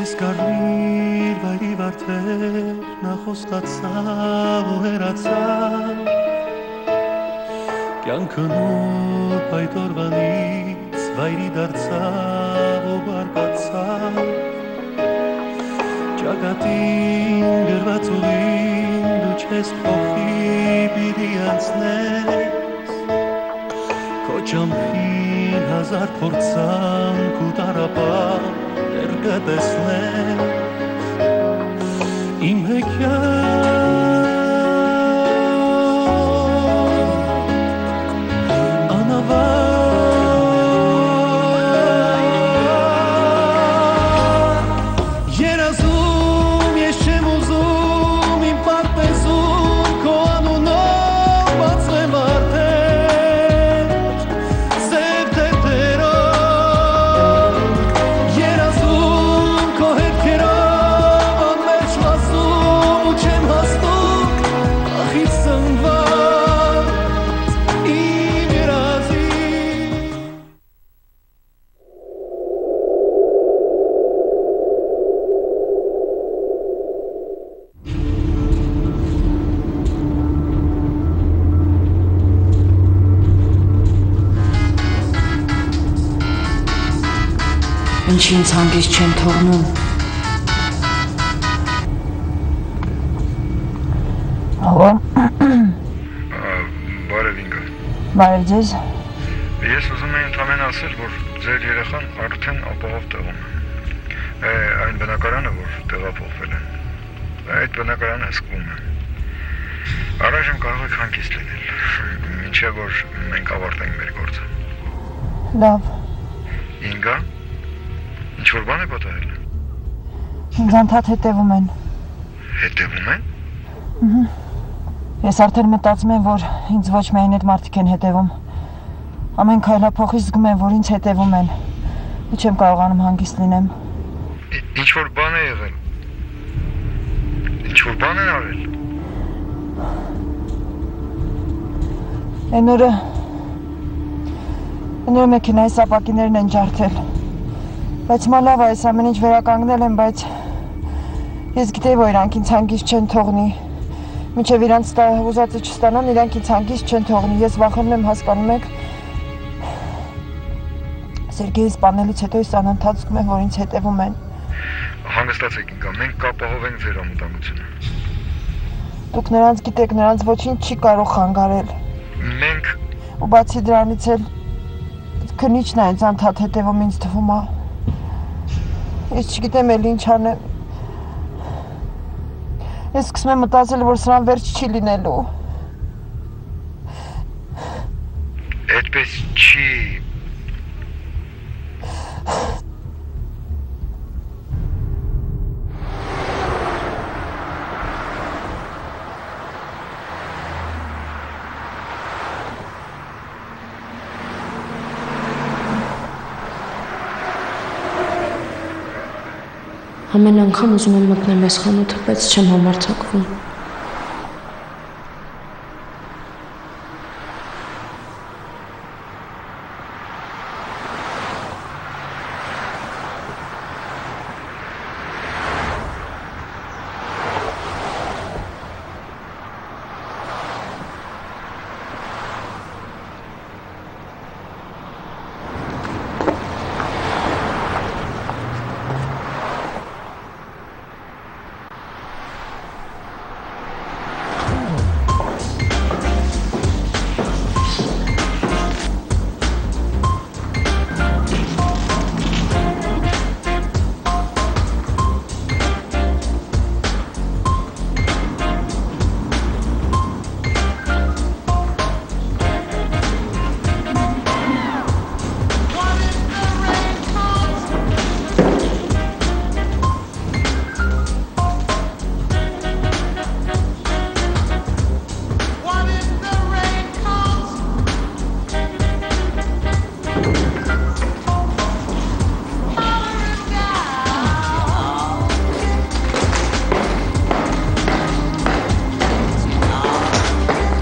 Ես կարմիր վայրի վարդեր նախոստացավ ու հեռացավ Կյանքը նոր պայտորվանից վայրի դարձավ ու բարկացավ Ճակատին գրված ուղին դու չես փոխի պիտի անցնես Քո ճամփին հազար փորձանք ու տառապան կտեսնես իմ հեքիաթ անավարտ երազում ես չեմ ուզում իմ պատմեզում քո անունով բացեմ արդեն սև թեթերով երազում քո հետքերով անմերջ լասում ու չեմ հասնում ախից սնված իմ երազի Ինչի ինձ հանգիստ չեն թողնում Ալո Բարև ինգա Բարև ձեզ Ես ուզում եմ ընդամենը ասել, որ ձեր երեխան արդեն ապահով տեղում է Այն բնակարանը, որ տեղափոխվել են Այդ բնակարանը հսկվում է Առայժմ կարող եք հանգիստ լինել Մինչև որ մենք ավարտենք մեր գործը Լավ Ինգա Ինչ-որ բան է պատահել Ինձ անդադ հետևում են Հետևում են Ես արդեն մտածում եմ, որ ինձ ոչ միայն այդ մարդիկ են հետևում Ամեն քայլափոխի զգում եմ, որ ինձ հետևում են ու չեմ կարողանում հանգիստ լինեմ Ինչ-որ բան է եղել Ինչ-որ բան են արել Այն օրը մեքենայի սապակիներն են ջարդել Բայց մա լավ այս ամեն ինչ վերականգնել եմ, բայց ես գիտեի, որ իրանք ինձ հանգիստ չեն թողնի Մինչև իրանց ուզածը չստանան, իրանք ինձ հանգիստ չեն թողնի Ես վախենում եմ, հասկանում եք Սերգեյի սպանելուց հետո ես անընդհատ զգում եմ, որ ինձ հետևում են Հանգստացեք ինգա, մենք կապահովենք ձեր անվտանգությունը Դուք նրանց գիտեք, նրանց ոչինչ չի կարող խանգարել Մենք Ու բացի դրանից էլ քնիչն է ինձ անդադ հետևում ինձ թվում է Ես չգիտեմ էլ ինչ անեմ Ես սկսում եմ մտածել, որ սրան վերջ չի լինելու Այդպես չի Ամեն անգամ ուզում եմ մտնեմ այս խանութը, բայց չեմ համարձակվում։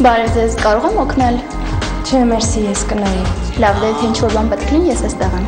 Բարև ձեզ, կարող եմ օգնել։ Չէ, մերսի, ես կնայի։ Լավ, դե ինչ որ բան պետք լինի, ես էստեղ եմ։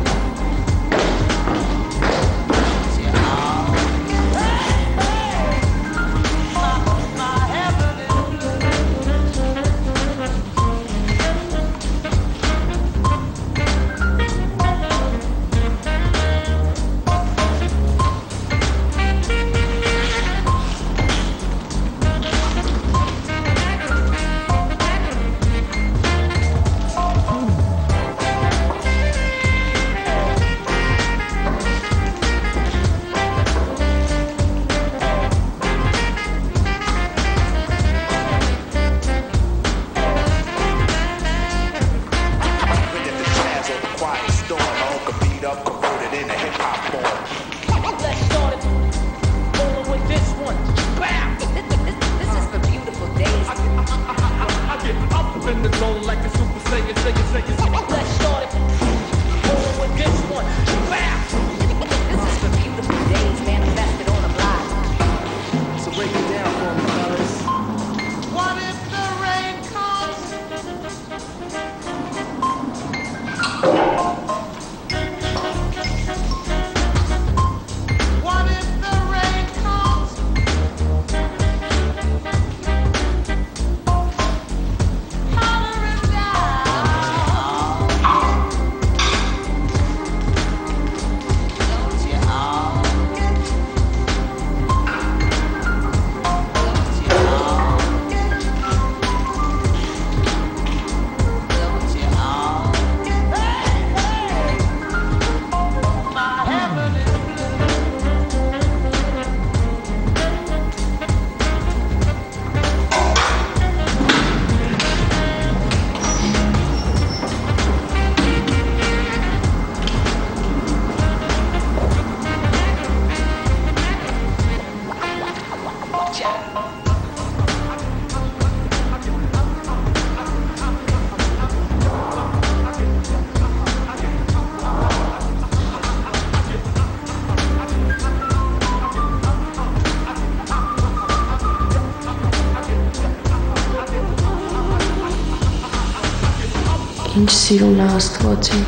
Ինչ սիրուն է Աստվածին։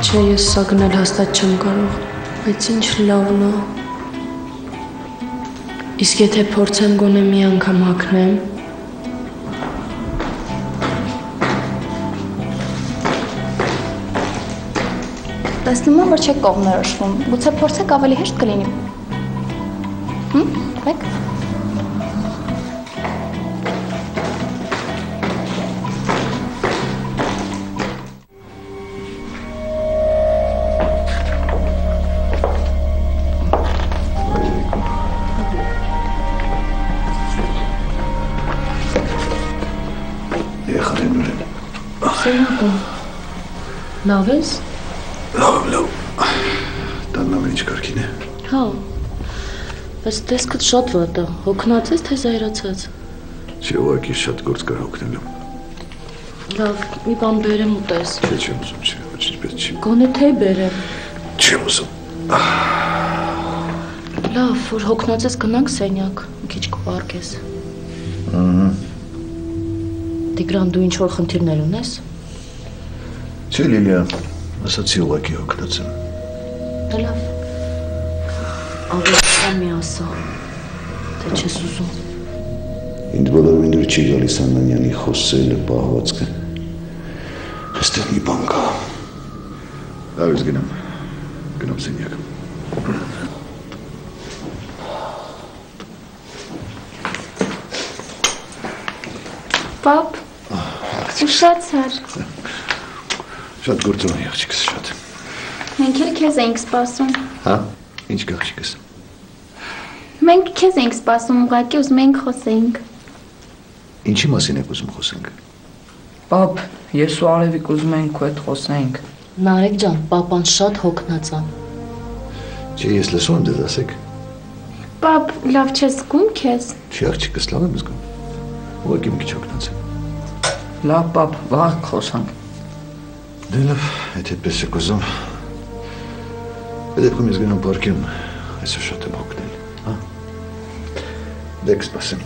Չէ, ես սա գնել հաստատ չեմ կարող, բայց ինչ լավն է։ Իսկ եթե փորձեմ գոնե մի անգամ հագնեմ, Տեսնում եմ, որ չեք կողմնորոշվում, գուցե փորձեք ավելի հեշտ կլինի։ Մեկ։ Եղան են Սենյակը, լավ ես։ Լավ, տանն ամեն ինչ կարգին է։ Հա, բայց տեսքդ շատ վատ է, հոգնած ես, թե զայրացած։ Չէ, ուղղակի շատ գործ կար հոգնելու։ Լավ, մի բան բերեմ ուտես։ Չէ, չեմ ուզում, չէ, ոչինչ չի։ Գոնե թե բերեմ։ Չեմ ուզում։ Լավ, որ հոգնած ես գնանք սենյակ, մի քիչ կպարկես։ Տիգրան, դու ինչ-որ խնդիրներ ունես։ Չէ, Լիլիա, ասացի ուղղակի հոգնած եմ։ Դե լավ, ավելի մի ասա, թե չես ուզում։ Ինձ բոլորովին դուր չի գալիս Անանյանի խոսելը, պահվածքը։ Այստեղ մի բան կա։ Լավ ես գնամ սենյակ։ Պապ, ուշացար։ Շատ գործոն է աղջիկս, շատ։ Մենք էլ քեզ էինք սպասում։ Հա, ինչ կա աղջիկս։ Մենք քեզ էինք սպասում, ուղղակի ուզում էինք խոսեինք։ Ինչի մասին եք ուզում խոսենք։ Պապ, ես ու Արևիկ ուզում ենք քո հետ խոսենք։ Նարեկ ջան, պապան շատ հոգնած է։ Չէ, ես լսում եմ դες ասեք։ Պապ, լավ չես զգում քեզ։ Չի աղջիկս, լավ եմ զգում։ Ուղղակի մի քիչ հոգնած եմ։ Լավ, պապ, վաղ կխոսանք։ Դե լավ, եթե այդպես եք ուզում։ Դեպքում ես գնամ պարկեմ, այսօր շատ եմ հոգնել, հա։ Դե կսպասեմ։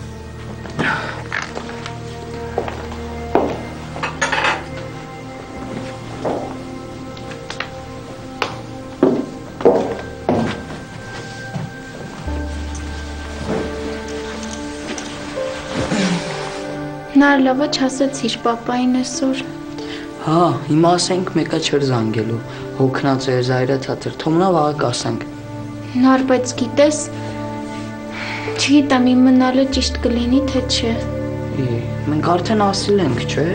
Նա լավը չասեցիր պապային այսօր։ Հա, հիմա ասենք մեկը չեր զանգելու, հոգնած էր, զայրացած էր, թող մնա վաղը կասենք։ Նար, բայց գիտես, չգիտեմ իմ մնալը ճիշտ կլինի, թե չէ։ Մենք արդեն ասել ենք, չէ։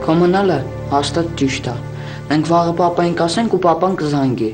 Քո մնալը հաստատ ճիշտ է։ Մենք վաղը պապային կասենք ու պապան կզանգի։